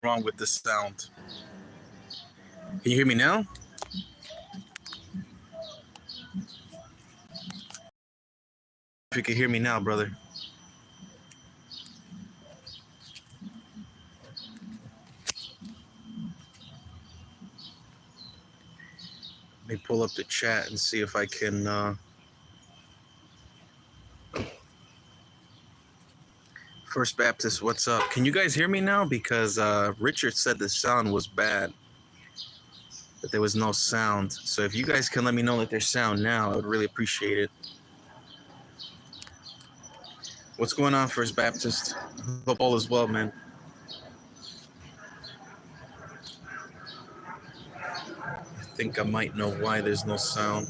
wrong with the sound. Can you hear me now? If you can hear me now, brother. Let me pull up the chat and see if I can. First Baptist, what's up? Can you guys hear me now? Because Richard said the sound was bad, that there was no sound. So if you guys can let me know that there's sound now, I would really appreciate it. What's going on, First Baptist? Hope all is well, man. I think I might know why there's no sound.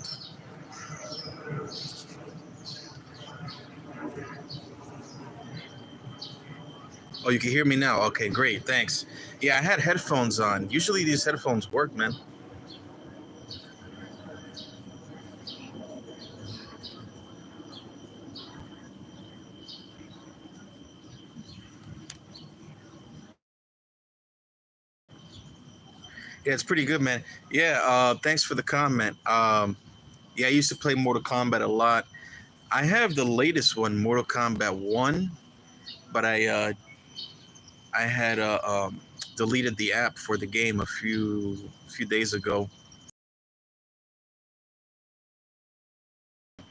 Oh, you can hear me now? Okay, great, thanks. Yeah, I had headphones on. Usually these headphones work, man. Yeah, it's pretty good, man. Yeah, thanks for the comment. Yeah, I used to play Mortal Kombat a lot. I have the latest one, Mortal Kombat 1, but I had deleted the app for the game a few days ago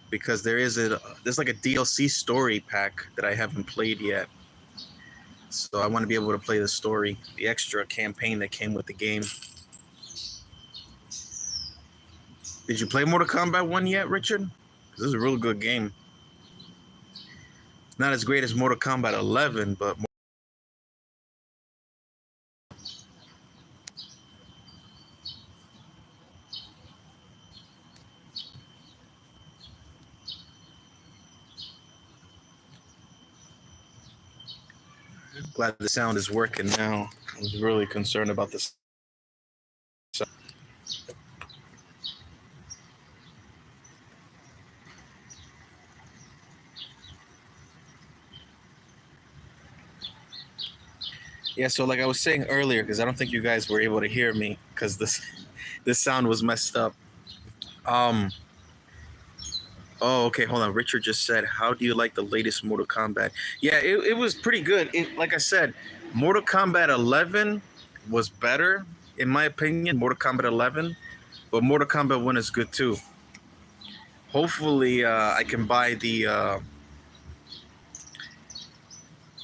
because there's like a DLC story pack that I haven't played yet. So I want to be able to play the story, the extra campaign that came with the game. Did you play Mortal Kombat 1 yet, Richard? This is a real good game. Not as great as Mortal Kombat 11, but glad the sound is working now. I was really concerned about this. Yeah, so like I was saying earlier, because I don't think you guys were able to hear me because this sound was messed up. Oh, okay, hold on. Richard just said, how do you like the latest Mortal Kombat? Yeah, it was pretty good. Like I said, Mortal Kombat 11 was better, in my opinion, Mortal Kombat 11, but Mortal Kombat 1 is good too. Hopefully, I can buy the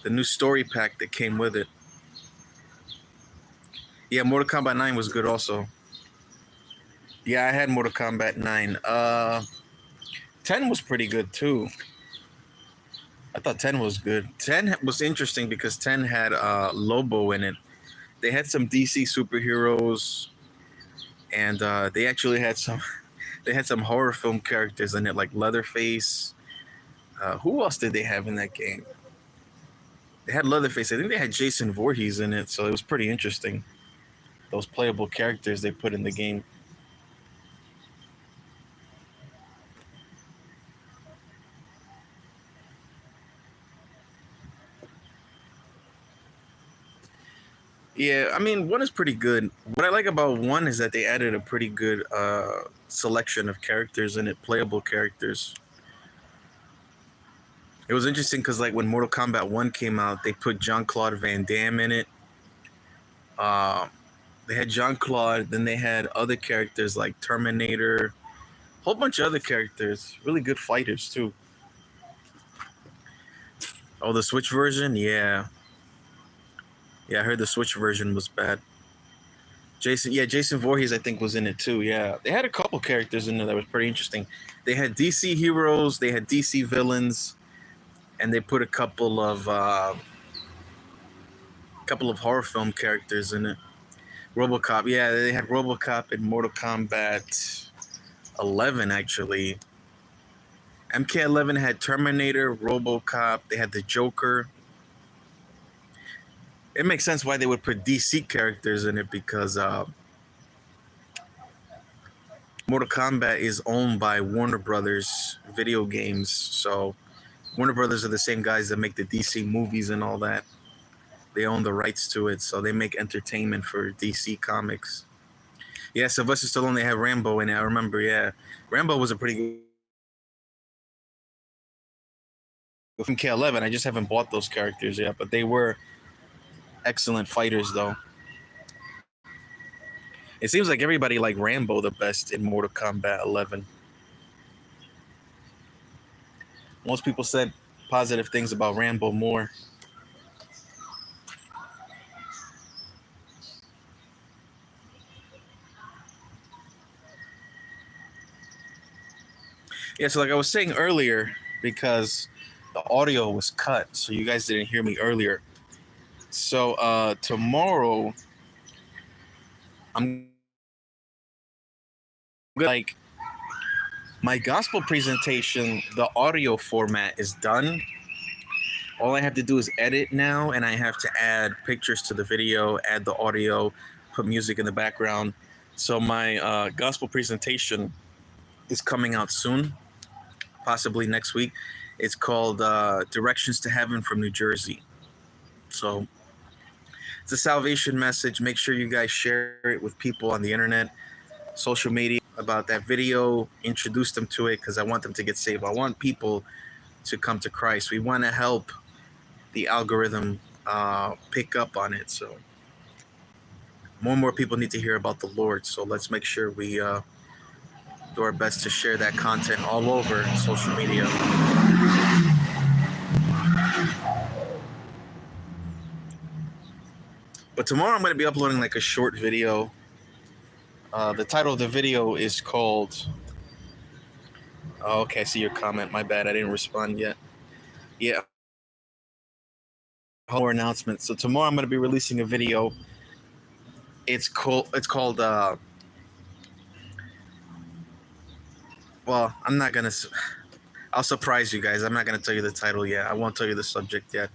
new story pack that came with it. Yeah, Mortal Kombat 9 was good also. Yeah, I had Mortal Kombat 9. 10 was pretty good too. I thought 10 was good. 10 was interesting because 10 had Lobo in it. They had some DC superheroes, and they actually had some horror film characters in it, like Leatherface. Who else did they have in that game? They had Leatherface. I think they had Jason Voorhees in it, so it was pretty interesting. Those playable characters they put in the game. Yeah, I mean, 1 is pretty good. What I like about 1 is that they added a pretty good selection of characters in it, playable characters. It was interesting because, like, when Mortal Kombat 1 came out, they put Jean-Claude Van Damme in it. They had Jean-Claude, then they had other characters like Terminator, a whole bunch of other characters, really good fighters too. Oh, the Switch version? Yeah. Yeah, I heard the Switch version was bad. Jason Voorhees, I think, was in it too. Yeah, they had a couple characters in there that was pretty interesting. They had DC heroes, they had DC villains, and they put a couple of horror film characters in it. RoboCop, yeah, they had RoboCop in Mortal Kombat 11 actually. MK11 had Terminator, RoboCop. They had the Joker. It makes sense why they would put DC characters in it because Mortal Kombat is owned by Warner Brothers Video Games. So Warner Brothers are the same guys that make the DC movies and all that. They own the rights to it, so they make entertainment for DC Comics. Yeah, Sylvester Stallone, they have Rambo in it. I remember, yeah. Rambo was a pretty good from K11. I just haven't bought those characters yet, but they were excellent fighters, though. It seems like everybody liked Rambo the best in Mortal Kombat 11. Most people said positive things about Rambo more. Yeah, so like I was saying earlier, because the audio was cut, so you guys didn't hear me earlier. So tomorrow, I'm like my gospel presentation. The audio format is done. All I have to do is edit now, and I have to add pictures to the video, add the audio, put music in the background. So my gospel presentation is coming out soon, possibly next week. It's called Directions to Heaven from New Jersey. So it's a salvation message. Make sure you guys share it with people on the internet, social media, about that video. Introduce them to it, because I want them to get saved. I want people to come to Christ. We want to help the algorithm pick up on it. So more and more people need to hear about the Lord. So let's make sure we do our best to share that content all over social media. But tomorrow I'm going to be uploading like a short video. The title of the video is called... Oh, okay, I see your comment. My bad, I didn't respond yet. Yeah. More announcement. So tomorrow I'm going to be releasing a video. It's called well, I'm not going to... I'll surprise you guys. I'm not going to tell you the title yet. I won't tell you the subject yet.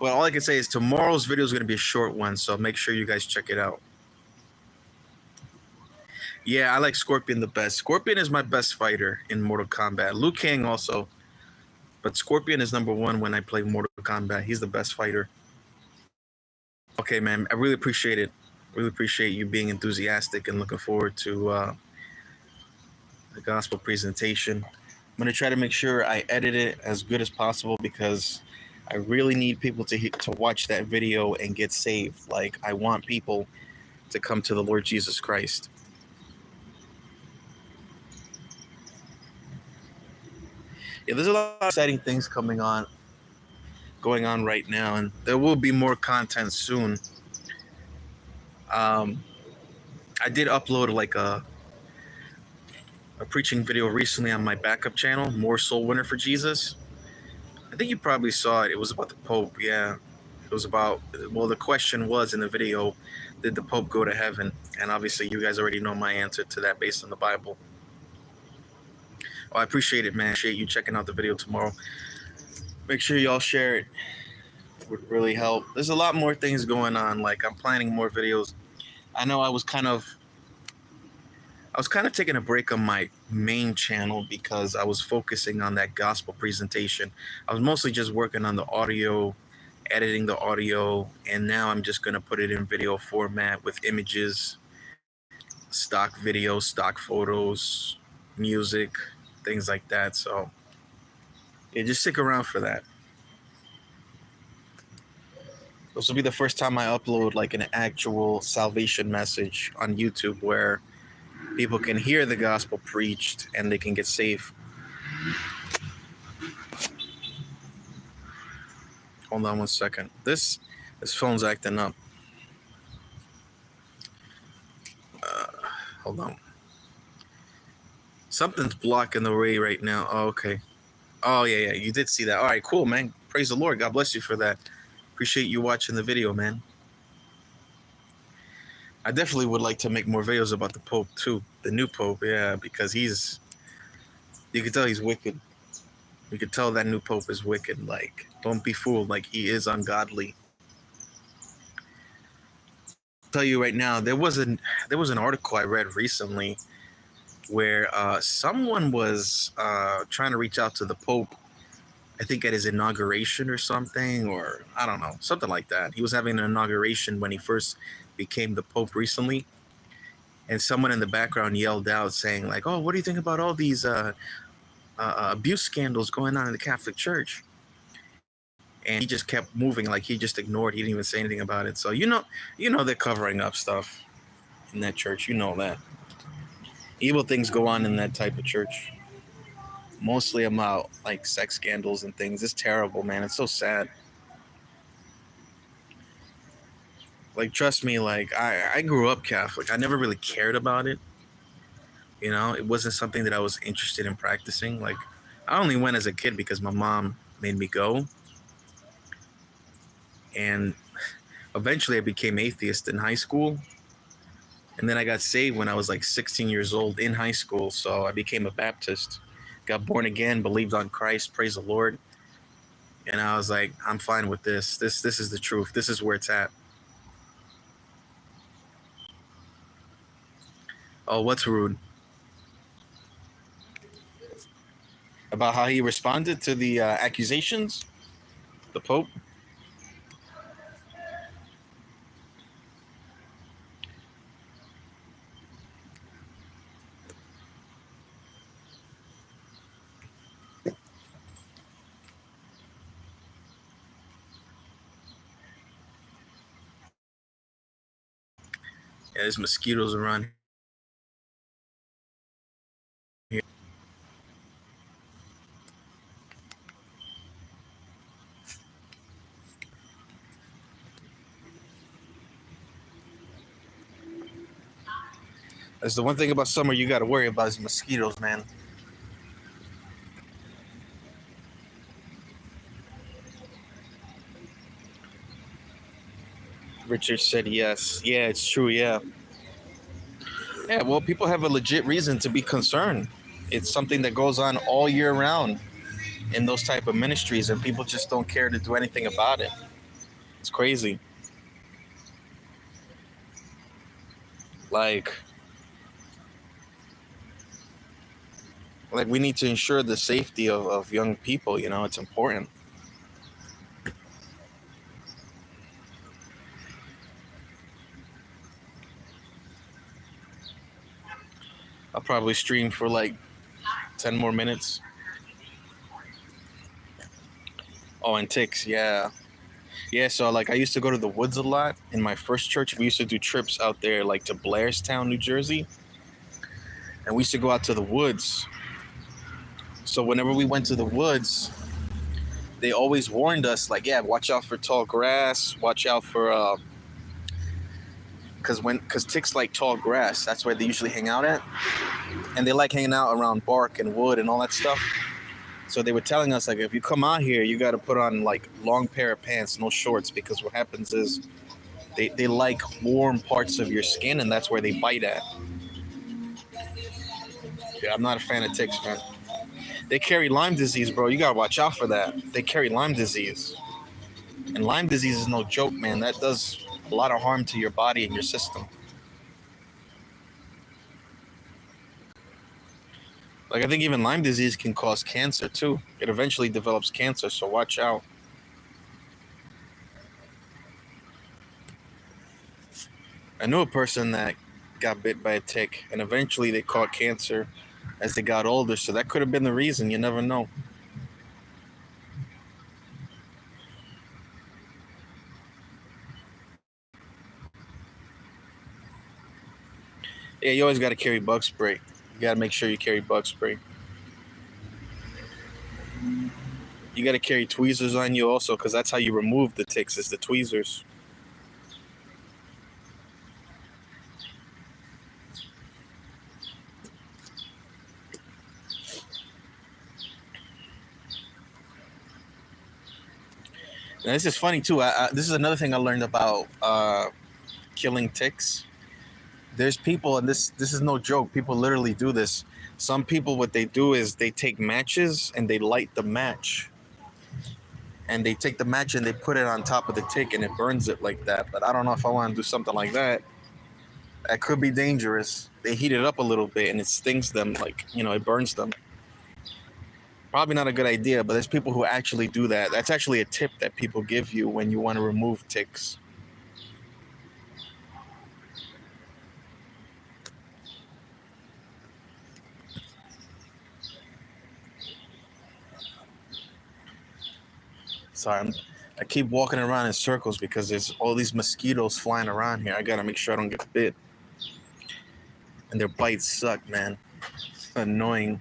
But all I can say is tomorrow's video is going to be a short one, so make sure you guys check it out. Yeah, I like Scorpion the best. Scorpion is my best fighter in Mortal Kombat. Liu Kang also. But Scorpion is number one when I play Mortal Kombat. He's the best fighter. Okay, man. I really appreciate it. Really appreciate you being enthusiastic and looking forward to the gospel presentation. I'm going to try to make sure I edit it as good as possible, because I really need people to watch that video and get saved. Like, I want people to come to the Lord Jesus Christ. Yeah, there's a lot of exciting things going on right now, and there will be more content soon. I did upload like a preaching video recently on my backup channel, More Soul Winner for Jesus. I think you probably saw it. It was about the Pope. Yeah, it was about, well, the question was in the video, did the Pope go to heaven? And obviously you guys already know my answer to that based on the Bible. Oh, I appreciate it, man. I appreciate you checking out the video tomorrow. Make sure y'all share it. It would really help. There's a lot more things going on. Like, I'm planning more videos. I know I was kind of taking a break on my main channel because I was focusing on that gospel presentation. I was mostly just working on the audio, editing the audio, and now I'm just going to put it in video format with images, stock videos, stock photos, music, things like that. So yeah, just stick around for that. This will be the first time I upload like an actual salvation message on YouTube where people can hear the gospel preached and they can get saved. Hold on one second. This phone's acting up. Hold on. Something's blocking the way right now. Oh, okay. Oh, yeah. You did see that. All right, cool, man. Praise the Lord. God bless you for that. Appreciate you watching the video, man. I definitely would like to make more videos about the Pope, too. The new Pope, yeah, because you can tell he's wicked. You can tell that new Pope is wicked. Like, don't be fooled. Like, he is ungodly. I'll tell you right now, there was an article I read recently where someone was trying to reach out to the Pope I think at his inauguration or something, or I don't know, something like that. He was having an inauguration when he first became the Pope recently, and someone in the background yelled out saying like, "Oh, what do you think about all these abuse scandals going on in the Catholic Church?" And he just kept moving, like he just ignored. He didn't even say anything about it. So you know they're covering up stuff in that church. You know that evil things go on in that type of church. Mostly about like sex scandals and things. It's terrible, man. It's so sad. Like trust me, like I grew up Catholic. I never really cared about it. You know, it wasn't something that I was interested in practicing. Like I only went as a kid because my mom made me go, and eventually I became atheist in high school. And then I got saved when I was like 16 years old in high school. So I became a Baptist, got born again, believed on Christ, praise the Lord. And I was like, I'm fine with this. This is the truth. This is where it's at. Oh, what's rude? About how he responded to the accusations, the Pope. Yeah, there's mosquitoes around here. That's the one thing about summer you got to worry about is mosquitoes, man. Richard said yes. Yeah, it's true. Yeah. Yeah, well, people have a legit reason to be concerned. It's something that goes on all year round in those type of ministries, and people just don't care to do anything about it. It's crazy. Like, like we need to ensure the safety of young people. You know, it's important. I'll probably stream for like 10 more minutes. Oh, and ticks, yeah. Yeah, so like I used to go to the woods a lot in my first church. We used to do trips out there like to Blairstown, New Jersey, and we used to go out to the woods. So whenever we went to the woods, they always warned us like, yeah, watch out for tall grass, watch out for because ticks like tall grass. That's where they usually hang out at, and they like hanging out around bark and wood and all that stuff. So they were telling us like, if you come out here, you got to put on like long pair of pants, no shorts, because what happens is they like warm parts of your skin, and that's where they bite at. Yeah, I'm not a fan of ticks, man. They carry Lyme disease, bro. You gotta watch out for that. They carry Lyme disease, and Lyme disease is no joke, man. That does a lot of harm to your body and your system. Like I think even Lyme disease can cause cancer too. It eventually develops cancer, so watch out. I knew a person that got bit by a tick, and eventually they caught cancer as they got older. So that could have been the reason. You never know. Yeah, you always got to carry bug spray. You got to make sure you carry bug spray. You got to carry tweezers on you also, because that's how you remove the ticks. Is the tweezers. And this is funny too. This is another thing I learned about killing ticks. There's people, and this is no joke. People literally do this. Some people, what they do is they take matches and they light the match, and they take the match and they put it on top of the tick and it burns it like that. But I don't know if I want to do something like that. That could be dangerous. They heat it up a little bit and it stings them, like it burns them. Probably not a good idea, but there's people who actually do that. That's actually a tip that people give you when you want to remove ticks. Sorry, I keep walking around in circles because there's all these mosquitoes flying around here. I gotta make sure I don't get bit. And their bites suck, man. It's annoying.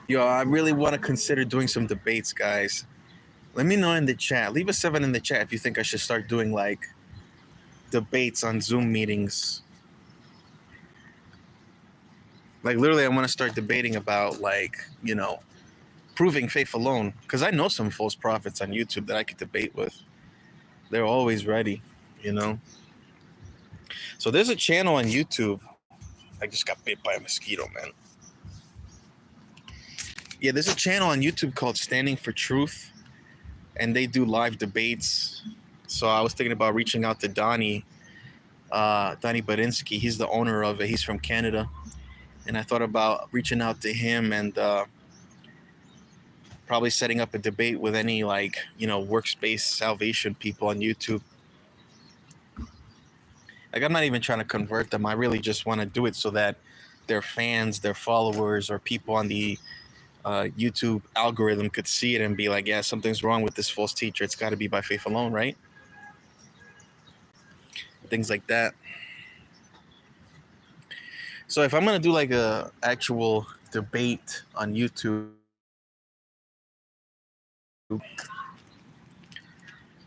Yo, I really want to consider doing some debates, guys. Let me know in the chat. Leave a 7 in the chat if you think I should start doing like debates on Zoom meetings. Like literally, I want to start debating about like, proving faith alone. Because I know some false prophets on YouTube that I could debate with. They're always ready, you know? So there's a channel on YouTube. I just got bit by a mosquito, man. Yeah, there's a channel on YouTube called Standing for Truth, and they do live debates. So I was thinking about reaching out to Donnie Badinsky. He's the owner of it. He's from Canada. And I thought about reaching out to him and probably setting up a debate with any workspace salvation people on YouTube. Like I'm not even trying to convert them. I really just want to do it so that their fans, their followers, or people on the YouTube algorithm could see it and be like, yeah, something's wrong with this false teacher. It's got to be by faith alone, right? Things like that. So if I'm gonna do like a actual debate on YouTube,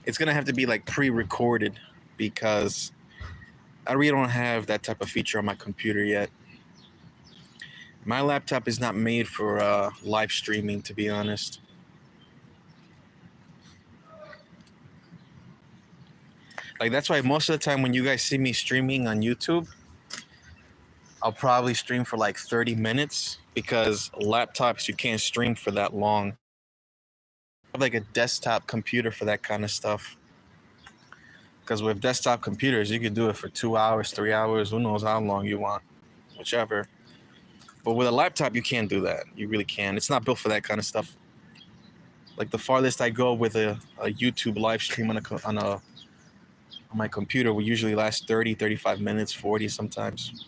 it's gonna have to be like pre-recorded because I really don't have that type of feature on my computer yet. My laptop is not made for live streaming, to be honest. Like that's why most of the time when you guys see me streaming on YouTube, I'll probably stream for like 30 minutes because laptops you can't stream for that long. I have like a desktop computer for that kind of stuff. Because with desktop computers, you can do it for 2 hours, 3 hours, who knows how long you want, whichever. But with a laptop, you can't do that. You really can't. It's not built for that kind of stuff. Like the farthest I go with a YouTube live stream on my computer will usually last 30, 35 minutes, 40 sometimes.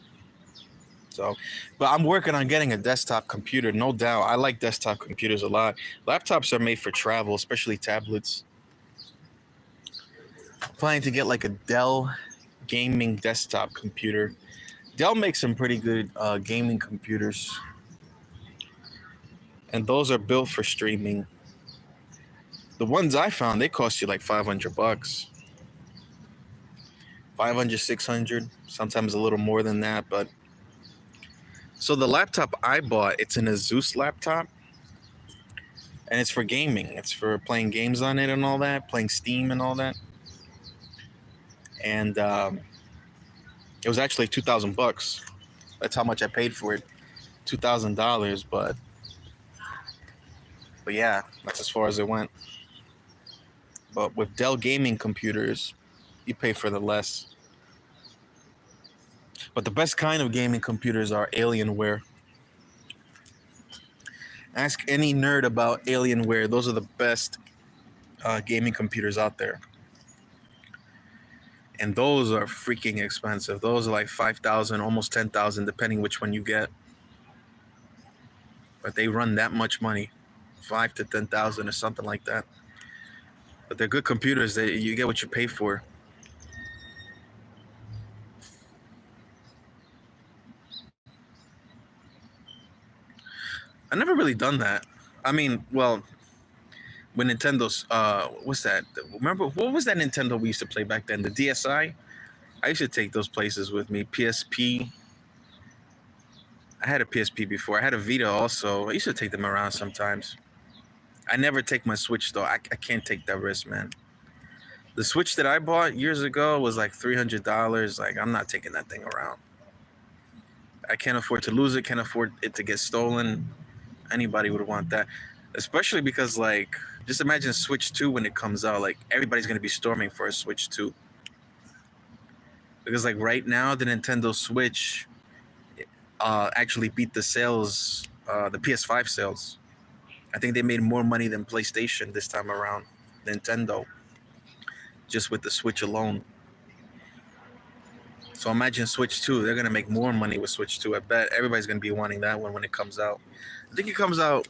So, but I'm working on getting a desktop computer, no doubt. I like desktop computers a lot. Laptops are made for travel, especially tablets. I'm planning to get like a Dell gaming desktop computer. Dell makes some pretty good gaming computers, and those are built for streaming. The ones I found, they cost you like $500, 500, 600, sometimes a little more than that. But so the laptop I bought, it's an Asus laptop, and it's for gaming. It's for playing games on it and all that, playing Steam and all that. And it was actually $2,000. That's how much I paid for it, $2,000. But yeah, that's as far as it went. But with Dell gaming computers, you pay for the less. But the best kind of gaming computers are Alienware. Ask any nerd about Alienware. Those are the best gaming computers out there. And those are freaking expensive. Those are like 5,000, almost 10,000, depending which one you get. But they run that much money, 5 to 10,000 or something like that. But they're good computers. You get what you pay for. I never really done that. I mean, well, when Nintendo's what's that? Remember what was that Nintendo we used to play back then? The DSi. I used to take those places with me. PSP. I had a PSP before. I had a Vita also. I used to take them around sometimes. I never take my Switch though. I can't take that risk, man. The Switch that I bought years ago was like $300. Like I'm not taking that thing around. I can't afford to lose it. Can't afford it to get stolen. Anybody would want that. especially because like just imagine Switch 2 when it comes out. Like everybody's gonna be storming for a Switch 2 because like right now the Nintendo Switch actually beat the sales, the PS5 sales. I think they made more money than PlayStation this time around. Nintendo, just with the Switch alone. So imagine Switch 2. They're gonna make more money with Switch 2. I bet everybody's gonna be wanting that one when it comes out. I think it comes out.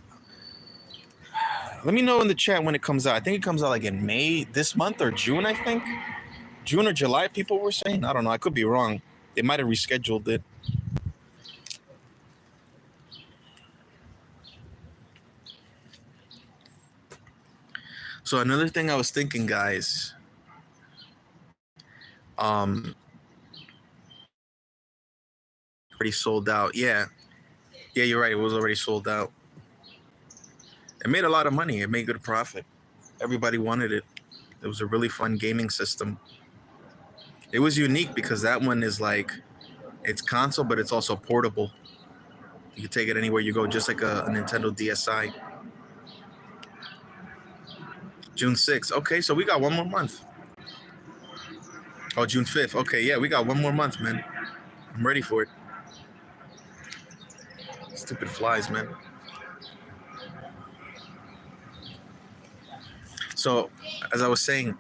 Let me know in the chat when it comes out. I think it comes out like in May this month or June. I think June or July. People were saying. I don't know. I could be wrong. They might have rescheduled it. So another thing I was thinking, guys. Already sold out. Yeah, you're right. It was already sold out. It made a lot of money. It made good profit. Everybody wanted it. It was a really fun gaming system. It was unique because that one is like it's console, but it's also portable. You can take it anywhere you go, just like a Nintendo DSi. June 6th. Okay, so we got one more month. Oh, June 5th. Okay, yeah, we got one more month, man. I'm ready for it. Stupid flies, man. So, as I was saying,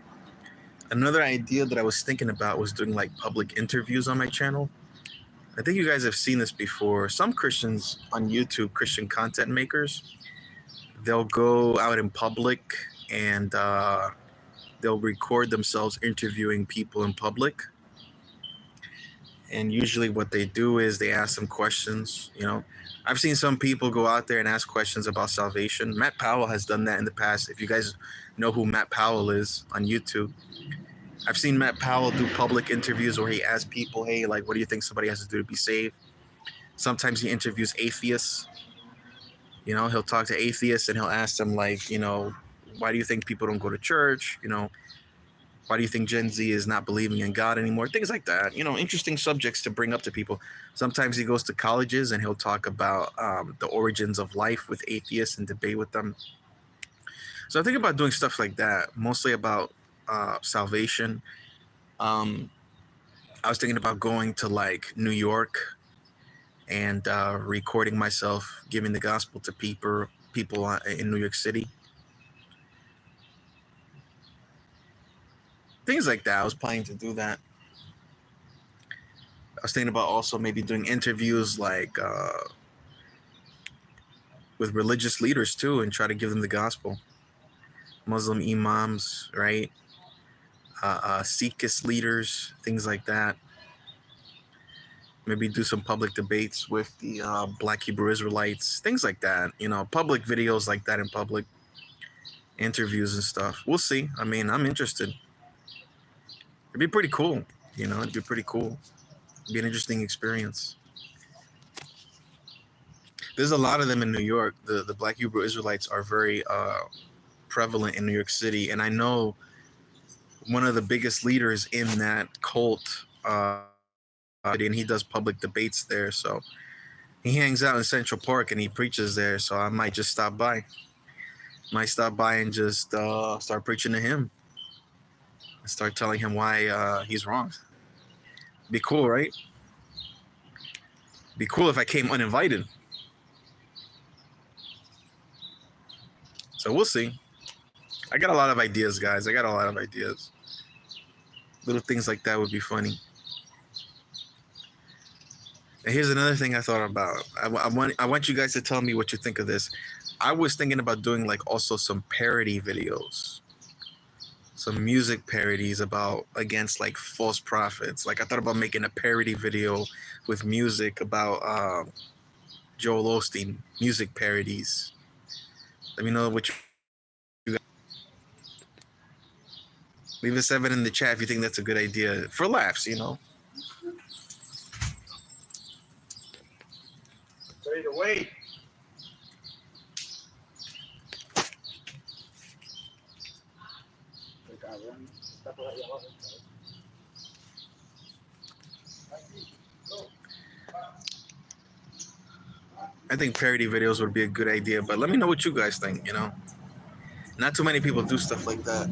another idea that I was thinking about was doing like public interviews on my channel. I think you guys have seen this before. Some Christians on YouTube, Christian content makers, they'll go out in public and they'll record themselves interviewing people in public. And usually what they do is they ask them questions. I've seen some people go out there and ask questions about salvation. Matt Powell has done that in the past. If you guys know who Matt Powell is on YouTube, I've seen Matt Powell do public interviews where he asks people, hey, like, what do you think somebody has to do to be saved? Sometimes he interviews atheists. He'll talk to atheists and he'll ask them, like, why do you think people don't go to church? Why do you think Gen Z is not believing in God anymore? Things like that. Interesting subjects to bring up to people. Sometimes he goes to colleges and he'll talk about the origins of life with atheists and debate with them. So I think about doing stuff like that, mostly about salvation. I was thinking about going to like New York and recording myself giving the gospel to people in New York City. Things like that. I was planning to do that. I was thinking about also maybe doing interviews like with religious leaders too and try to give them the gospel. Muslim imams, right? Sikhist leaders, things like that. Maybe do some public debates with the Black Hebrew Israelites, things like that. Public videos like that in public, interviews and stuff. We'll see. I mean, I'm interested. It'd be pretty cool. It'd be pretty cool. It'd be an interesting experience. There's a lot of them in New York. The Black Hebrew Israelites are very prevalent in New York City, and I know one of the biggest leaders in that cult, and he does public debates there. So he hangs out in Central Park and he preaches there. So I might just stop by. Might stop by and just start preaching to him and start telling him why he's wrong. Be cool, right? Be cool if I came uninvited. So we'll see. I got a lot of ideas, guys. I got a lot of ideas. Little things like that would be funny. And here's another thing I thought about. I want you guys to tell me what you think of this. I was thinking about doing like also some parody videos, some music parodies against like false prophets. Like I thought about making a parody video with music about Joel Osteen, music parodies. Let me know what you got. Leave a 7 in the chat if you think that's a good idea for laughs. Ready to wait. I think parody videos would be a good idea, but let me know what you guys think. Not too many people do stuff like that.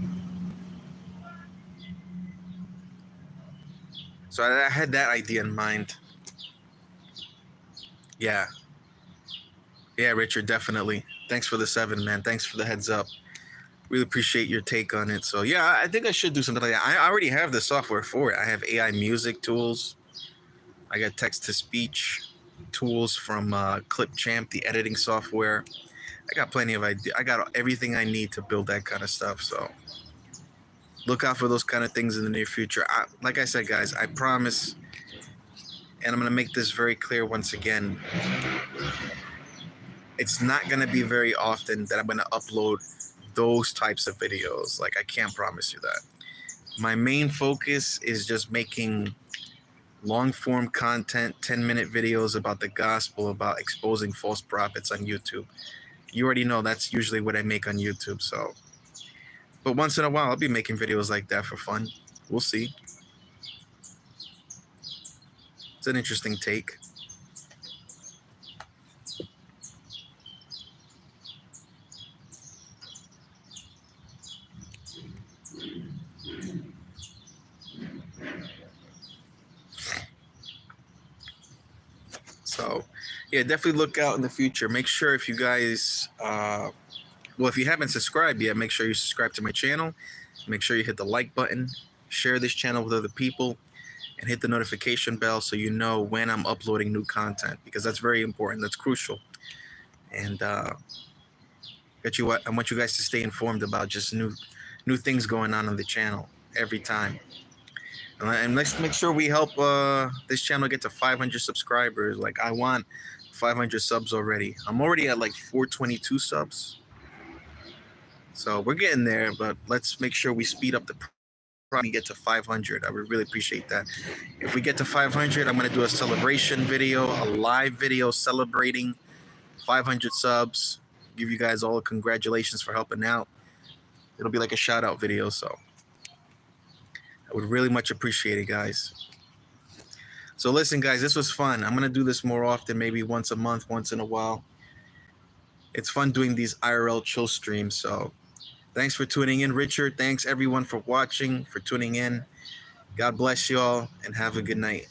So I had that idea in mind. Yeah. Yeah, Richard, definitely. Thanks for the 7, man. Thanks for the heads up. Really appreciate your take on it. So yeah, I think I should do something like that. I already have the software for it. I have AI music tools. I got text to speech tools from Clipchamp, the editing software. I got plenty of ideas. I got everything I need to build that kind of stuff. So look out for those kind of things in the near future. Like I said, guys, I promise, and I'm going to make this very clear once again. It's not going to be very often that I'm going to upload those types of videos. Like, I can't promise you that. My main focus is just making long form content, 10-minute videos about the gospel, about exposing false prophets on YouTube. You already know that's usually what I make on YouTube. So, but once in a while, I'll be making videos like that for fun. We'll see. It's an interesting take. So, yeah, definitely look out in the future. Make sure if you guys, if you haven't subscribed yet, make sure you subscribe to my channel. Make sure you hit the like button, share this channel with other people, and hit the notification bell so you know when I'm uploading new content, because that's very important. That's crucial. And I want you guys to stay informed about just new things going on the channel every time. And let's make sure we help this channel get to 500 subscribers. Like, I want 500 subs already. I'm already at like 422 subs. So we're getting there, but let's make sure we speed up the process. Get to 500. I would really appreciate that. If we get to 500, I'm going to do a celebration video, a live video celebrating 500 subs. Give you guys all congratulations for helping out. It'll be like a shout out video, so I would really much appreciate it, guys. So listen, guys, this was fun. I'm gonna do this more often, maybe once a month, once in a while. It's fun doing these IRL chill streams. So thanks for tuning in, Richard. Thanks everyone for watching, for tuning in. God bless you all, and have a good night.